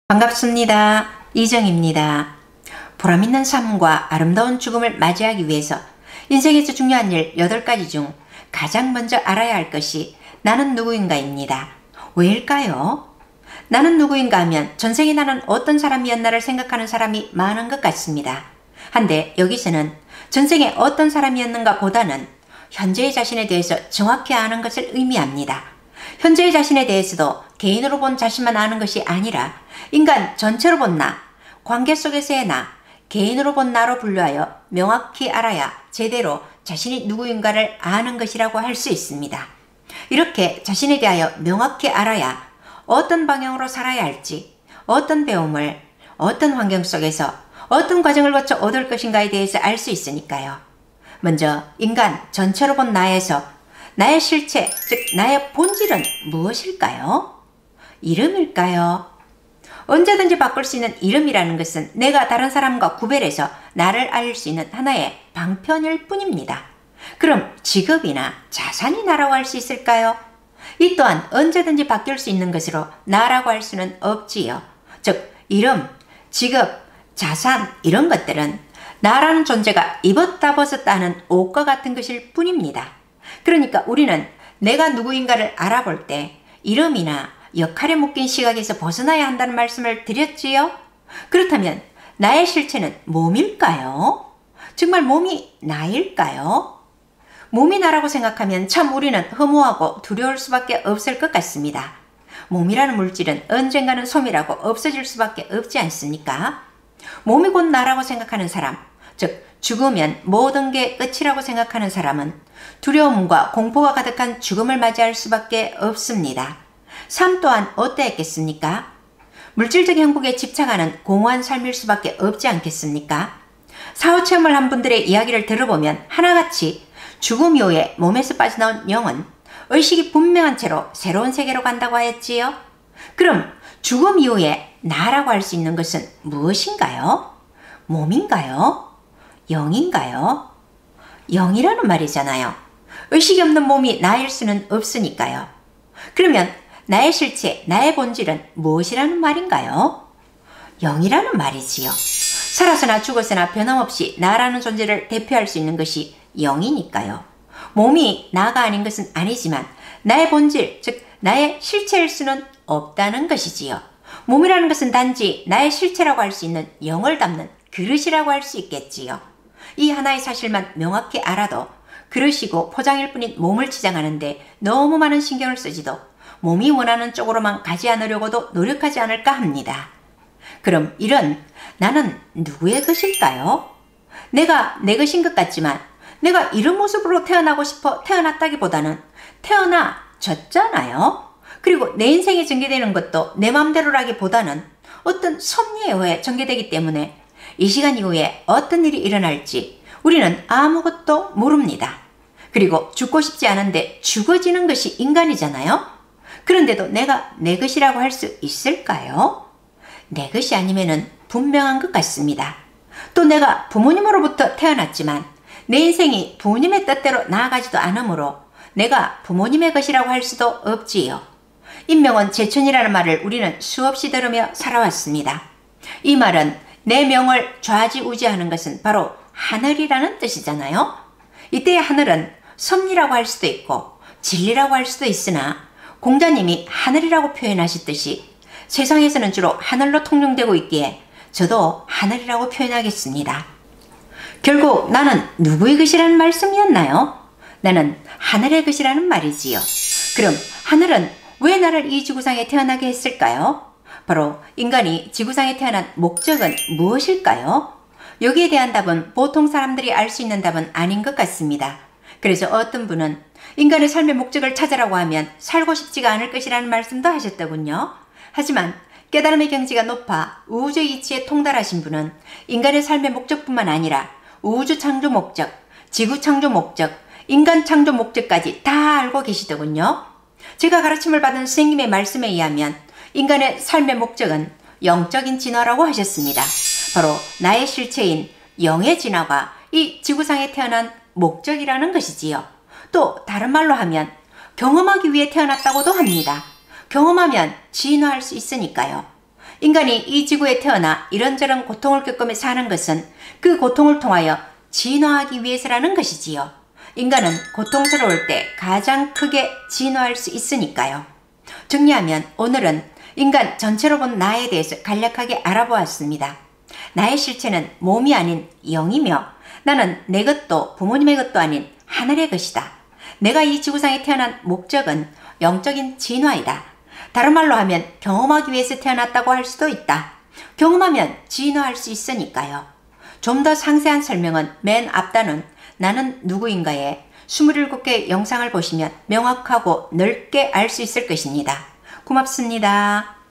반갑습니다. 이정입니다. 보람있는 삶과 아름다운 죽음을 맞이하기 위해서 인생에서 중요한 일 8가지 중 가장 먼저 알아야 할 것이 나는 누구인가입니다. 왜일까요? 나는 누구인가 하면 전생에 나는 어떤 사람이었나를 생각하는 사람이 많은 것 같습니다. 한데 여기서는 전생에 어떤 사람이었는가 보다는 현재의 자신에 대해서 정확히 아는 것을 의미합니다. 현재의 자신에 대해서도 개인으로 본 자신만 아는 것이 아니라 인간 전체로 본 나, 관계 속에서의 나, 개인으로 본 나로 분류하여 명확히 알아야 제대로 자신이 누구인가를 아는 것이라고 할 수 있습니다. 이렇게 자신에 대하여 명확히 알아야 어떤 방향으로 살아야 할지, 어떤 배움을, 어떤 환경 속에서 어떤 과정을 거쳐 얻을 것인가에 대해서 알 수 있으니까요. 먼저 인간 전체로 본 나에서 나의 실체, 즉 나의 본질은 무엇일까요? 이름일까요? 언제든지 바꿀 수 있는 이름이라는 것은 내가 다른 사람과 구별해서 나를 알릴 수 있는 하나의 방편일 뿐입니다. 그럼 직업이나 자산이 나라고 할 수 있을까요? 이 또한 언제든지 바뀔 수 있는 것으로 나라고 할 수는 없지요. 즉 이름, 직업, 자산 이런 것들은 나라는 존재가 입었다 벗었다 하는 옷과 같은 것일 뿐입니다. 그러니까 우리는 내가 누구인가를 알아볼 때 이름이나 역할에 묶인 시각에서 벗어나야 한다는 말씀을 드렸지요? 그렇다면 나의 실체는 몸일까요? 정말 몸이 나일까요? 몸이 나라고 생각하면 참 우리는 허무하고 두려울 수밖에 없을 것 같습니다. 몸이라는 물질은 언젠가는 소멸하고 없어질 수밖에 없지 않습니까? 몸이 곧 나라고 생각하는 사람, 즉 죽으면 모든 게 끝이라고 생각하는 사람은 두려움과 공포가 가득한 죽음을 맞이할 수밖에 없습니다. 삶 또한 어떠했겠습니까? 물질적 행복에 집착하는 공허한 삶일 수밖에 없지 않겠습니까? 사후체험을 한 분들의 이야기를 들어보면 하나같이 죽음 이후에 몸에서 빠져나온 영은 의식이 분명한 채로 새로운 세계로 간다고 하였지요. 그럼 죽음 이후에 나라고 할 수 있는 것은 무엇인가요? 몸인가요? 영인가요? 영이라는 말이잖아요. 의식이 없는 몸이 나일 수는 없으니까요. 그러면 나의 실체, 나의 본질은 무엇이라는 말인가요? 영이라는 말이지요. 살아서나 죽어서나 변함없이 나라는 존재를 대표할 수 있는 것이 영이니까요. 몸이 나가 아닌 것은 아니지만 나의 본질, 즉 나의 실체일 수는 없다는 것이지요. 몸이라는 것은 단지 나의 실체라고 할 수 있는 영을 담는 그릇이라고 할 수 있겠지요. 이 하나의 사실만 명확히 알아도 그릇이고 포장일 뿐인 몸을 치장하는데 너무 많은 신경을 쓰지도 몸이 원하는 쪽으로만 가지 않으려고도 노력하지 않을까 합니다. 그럼 이런 나는 누구의 것일까요? 내가 내 것인 것 같지만 내가 이런 모습으로 태어나고 싶어 태어났다기보다는 태어나졌잖아요. 그리고 내 인생이 전개되는 것도 내 맘대로라기보다는 어떤 섭리에 의해 전개되기 때문에 이 시간 이후에 어떤 일이 일어날지 우리는 아무것도 모릅니다. 그리고 죽고 싶지 않은데 죽어지는 것이 인간이잖아요. 그런데도 내가 내 것이라고 할 수 있을까요? 내 것이 아니면은 분명한 것 같습니다. 또 내가 부모님으로부터 태어났지만 내 인생이 부모님의 뜻대로 나아가지도 않으므로 내가 부모님의 것이라고 할 수도 없지요. 인명은 제천이라는 말을 우리는 수없이 들으며 살아왔습니다. 이 말은 내 명을 좌지우지하는 것은 바로 하늘이라는 뜻이잖아요. 이때의 하늘은 섭리라고 할 수도 있고 진리라고 할 수도 있으나 공자님이 하늘이라고 표현하셨듯이 세상에서는 주로 하늘로 통용되고 있기에 저도 하늘이라고 표현하겠습니다. 결국 나는 누구의 것이라는 말씀이었나요? 나는 하늘의 것이라는 말이지요. 그럼 하늘은 왜 나를 이 지구상에 태어나게 했을까요? 바로 인간이 지구상에 태어난 목적은 무엇일까요? 여기에 대한 답은 보통 사람들이 알 수 있는 답은 아닌 것 같습니다. 그래서 어떤 분은 인간의 삶의 목적을 찾으라고 하면 살고 싶지가 않을 것이라는 말씀도 하셨더군요. 하지만 깨달음의 경지가 높아 우주 이치에 통달하신 분은 인간의 삶의 목적뿐만 아니라 우주 창조 목적, 지구 창조 목적, 인간 창조 목적까지 다 알고 계시더군요. 제가 가르침을 받은 스님의 말씀에 의하면 인간의 삶의 목적은 영적인 진화라고 하셨습니다. 바로 나의 실체인 영의 진화가 이 지구상에 태어난 목적이라는 것이지요. 또 다른 말로 하면 경험하기 위해 태어났다고도 합니다. 경험하면 진화할 수 있으니까요. 인간이 이 지구에 태어나 이런저런 고통을 겪으며 사는 것은 그 고통을 통하여 진화하기 위해서라는 것이지요. 인간은 고통스러울 때 가장 크게 진화할 수 있으니까요. 정리하면 오늘은 인간 전체로 본 나에 대해서 간략하게 알아보았습니다. 나의 실체는 몸이 아닌 영이며 나는 내 것도 부모님의 것도 아닌 하늘의 것이다. 내가 이 지구상에 태어난 목적은 영적인 진화이다. 다른 말로 하면 경험하기 위해서 태어났다고 할 수도 있다. 경험하면 진화할 수 있으니까요. 좀 더 상세한 설명은 맨 앞단은 나는 누구인가에 27개의 영상을 보시면 명확하고 넓게 알 수 있을 것입니다. 고맙습니다.